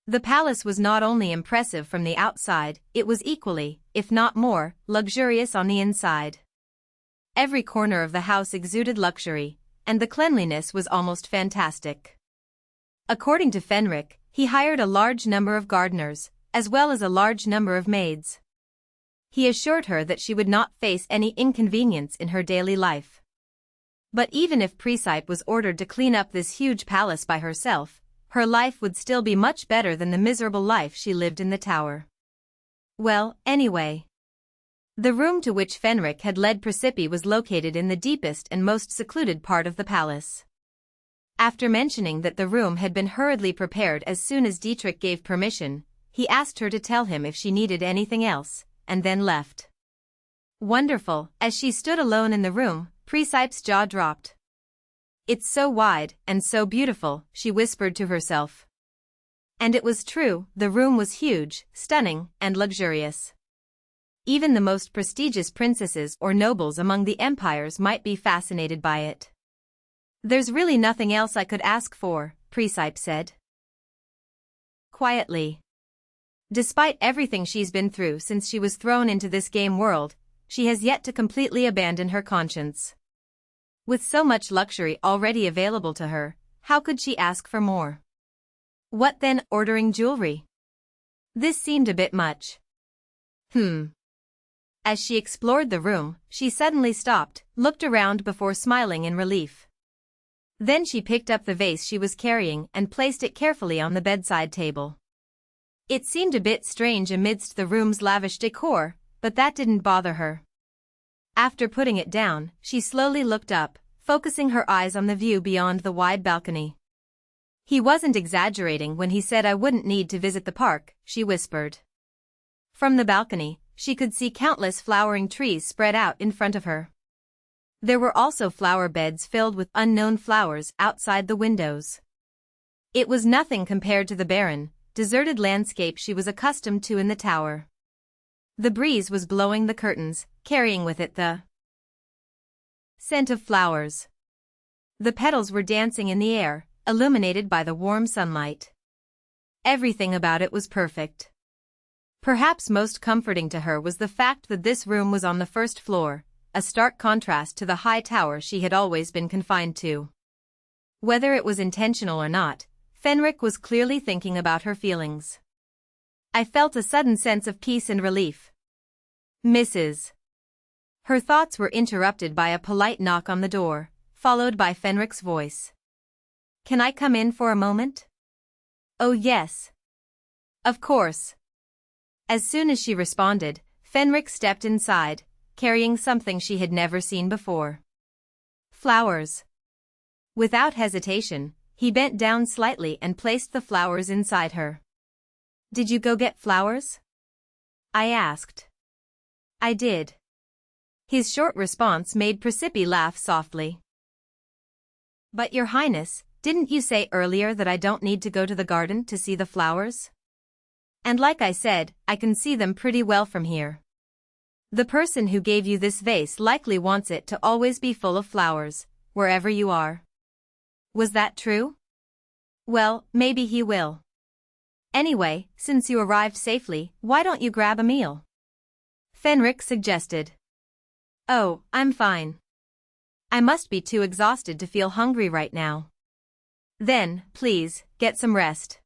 The palace was not only impressive from the outside, it was equally, if not more, luxurious on the inside. Every corner of the house exuded luxury, and the cleanliness was almost fantastic. According to Fenric, he hired a large number of gardeners, as well as a large number of maids. He assured her that she would not face any inconvenience in her daily life. But even if Presepe was ordered to clean up this huge palace by herself, her life would still be much better than the miserable life she lived in the tower. Well, anyway. The room to which Fenric had led Presepe was located in the deepest and most secluded part of the palace. After mentioning that the room had been hurriedly prepared as soon as Dietrich gave permission, he asked her to tell him if she needed anything else, and then left. Wonderful. As she stood alone in the room, Presepe's jaw dropped. It's so wide and so beautiful, she whispered to herself. And it was true, the room was huge, stunning, and luxurious. Even the most prestigious princesses or nobles among the empires might be fascinated by it. There's really nothing else I could ask for, Presepe said. Quietly. Despite everything she's been through since she was thrown into this game world, she has yet to completely abandon her conscience. With so much luxury already available to her, how could she ask for more? What then, ordering jewelry? This seemed a bit much. As she explored the room, she suddenly stopped, looked around before smiling in relief. Then she picked up the vase she was carrying and placed it carefully on the bedside table. It seemed a bit strange amidst the room's lavish decor, but that didn't bother her. After putting it down, she slowly looked up, focusing her eyes on the view beyond the wide balcony. He wasn't exaggerating when he said I wouldn't need to visit the park, she whispered. From the balcony, she could see countless flowering trees spread out in front of her. There were also flower beds filled with unknown flowers outside the windows. It was nothing compared to the barren, deserted landscape she was accustomed to in the tower. The breeze was blowing the curtains, carrying with it the scent of flowers. The petals were dancing in the air, illuminated by the warm sunlight. Everything about it was perfect. Perhaps most comforting to her was the fact that this room was on the first floor, a stark contrast to the high tower she had always been confined to. Whether it was intentional or not, Fenric was clearly thinking about her feelings. I felt a sudden sense of peace and relief. Mrs. Her thoughts were interrupted by a polite knock on the door, followed by Fenric's voice. Can I come in for a moment? Oh yes. Of course. As soon as she responded, Fenric stepped inside, carrying something she had never seen before. Flowers. Without hesitation, he bent down slightly and placed the flowers inside her. Did you go get flowers? I asked. I did. His short response made Presepe laugh softly. But Your Highness, didn't you say earlier that I don't need to go to the garden to see the flowers? And like I said, I can see them pretty well from here. The person who gave you this vase likely wants it to always be full of flowers, wherever you are. Was that true? Well, maybe he will. Anyway, since you arrived safely, why don't you grab a meal? Fenric suggested. Oh, I'm fine. I must be too exhausted to feel hungry right now. Then, please, get some rest.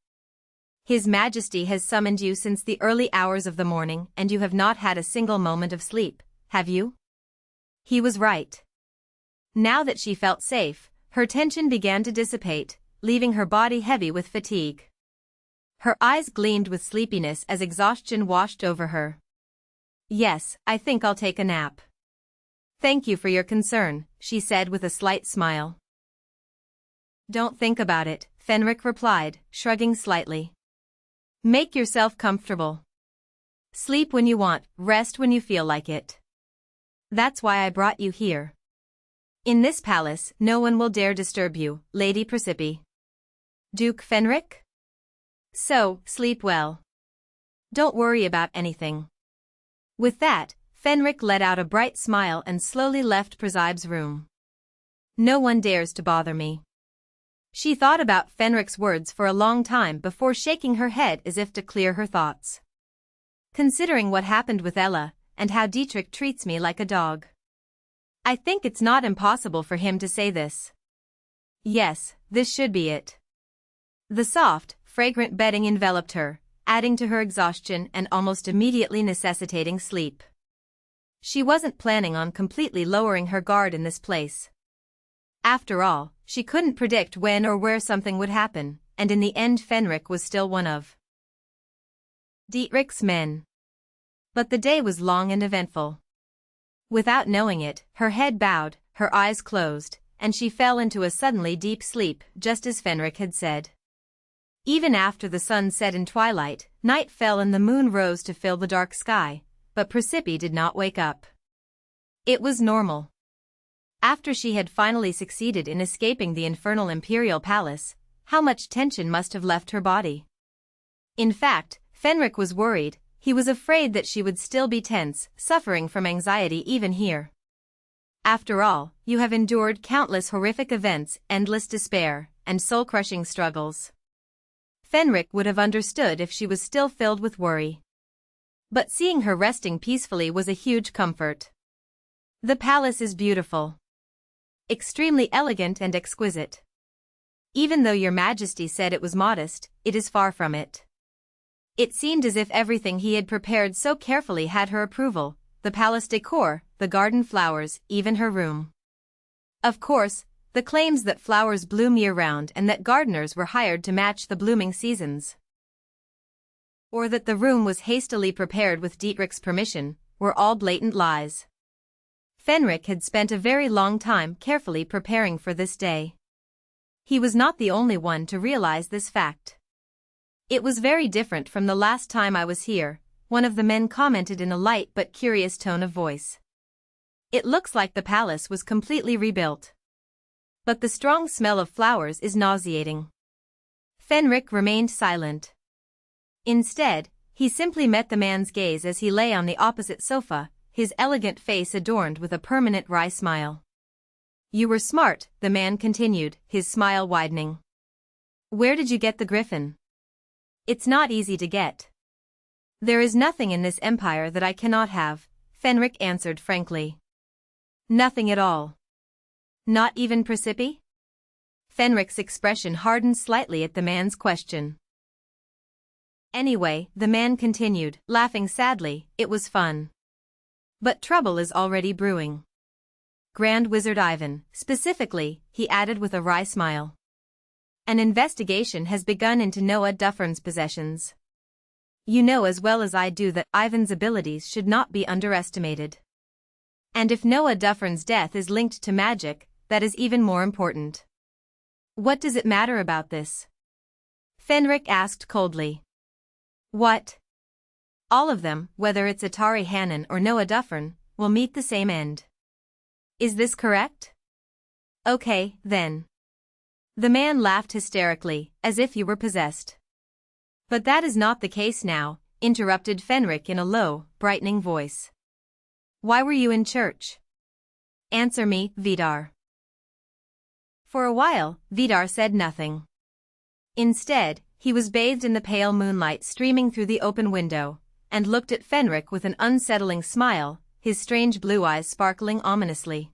His Majesty has summoned you since the early hours of the morning and you have not had a single moment of sleep, have you? He was right. Now that she felt safe, her tension began to dissipate, leaving her body heavy with fatigue. Her eyes gleamed with sleepiness as exhaustion washed over her. Yes, I think I'll take a nap. Thank you for your concern, she said with a slight smile. Don't think about it, Fenric replied, shrugging slightly. Make yourself comfortable. Sleep when you want, rest when you feel like it. That's why I brought you here. In this palace, no one will dare disturb you, Lady Presepe. Duke Fenric? So, sleep well. Don't worry about anything. With that, Fenric let out a bright smile and slowly left Presepe's room. No one dares to bother me. She thought about Fenric's words for a long time before shaking her head as if to clear her thoughts. Considering what happened with Ella, and how Dietrich treats me like a dog, I think it's not impossible for him to say this. Yes, this should be it. The soft, fragrant bedding enveloped her, adding to her exhaustion and almost immediately necessitating sleep. She wasn't planning on completely lowering her guard in this place. After all, she couldn't predict when or where something would happen, and in the end Fenric was still one of Dietrich's men. But the day was long and eventful. Without knowing it, her head bowed, her eyes closed, and she fell into a suddenly deep sleep, just as Fenric had said. Even after the sun set in twilight, night fell and the moon rose to fill the dark sky, but Presepe did not wake up. It was normal. After she had finally succeeded in escaping the infernal imperial palace, how much tension must have left her body. In fact, Fenric was worried. He was afraid that she would still be tense, suffering from anxiety even here. After all, you have endured countless horrific events, endless despair, and soul-crushing struggles. Fenric would have understood if she was still filled with worry. But seeing her resting peacefully was a huge comfort. The palace is beautiful. Extremely elegant and exquisite. Even though your majesty said it was modest, it is far from it. It seemed as if everything he had prepared so carefully had her approval, the palace decor, the garden flowers, even her room. Of course, the claims that flowers bloom year-round and that gardeners were hired to match the blooming seasons, or that the room was hastily prepared with Dietrich's permission, were all blatant lies. Fenric had spent a very long time carefully preparing for this day. He was not the only one to realize this fact. It was very different from the last time I was here, one of the men commented in a light but curious tone of voice. It looks like the palace was completely rebuilt. But the strong smell of flowers is nauseating. Fenric remained silent. Instead, he simply met the man's gaze as he lay on the opposite sofa, his elegant face adorned with a permanent wry smile. "You were smart," the man continued, his smile widening. "Where did you get the griffin?" "It's not easy to get. There is nothing in this empire that I cannot have," Fenric answered frankly. "Nothing at all? Not even Presepe?" Fenric's expression hardened slightly at the man's question. "Anyway," the man continued, laughing sadly, "it was fun. But trouble is already brewing. Grand Wizard Ivan, specifically," he added with a wry smile. "An investigation has begun into Noah Duffern's possessions. You know as well as I do that Ivan's abilities should not be underestimated. And if Noah Duffern's death is linked to magic, that is even more important." "What does it matter about this?" Fenric asked coldly. "What? All of them, whether it's Atari Hannon or Noah Duffern, will meet the same end. Is this correct? Okay, then." The man laughed hysterically, as if he were possessed. "But that is not the case now," interrupted Fenric in a low, brightening voice. "Why were you in church? Answer me, Vidar." For a while, Vidar said nothing. Instead, he was bathed in the pale moonlight streaming through the open window, and looked at Fenric with an unsettling smile, his strange blue eyes sparkling ominously.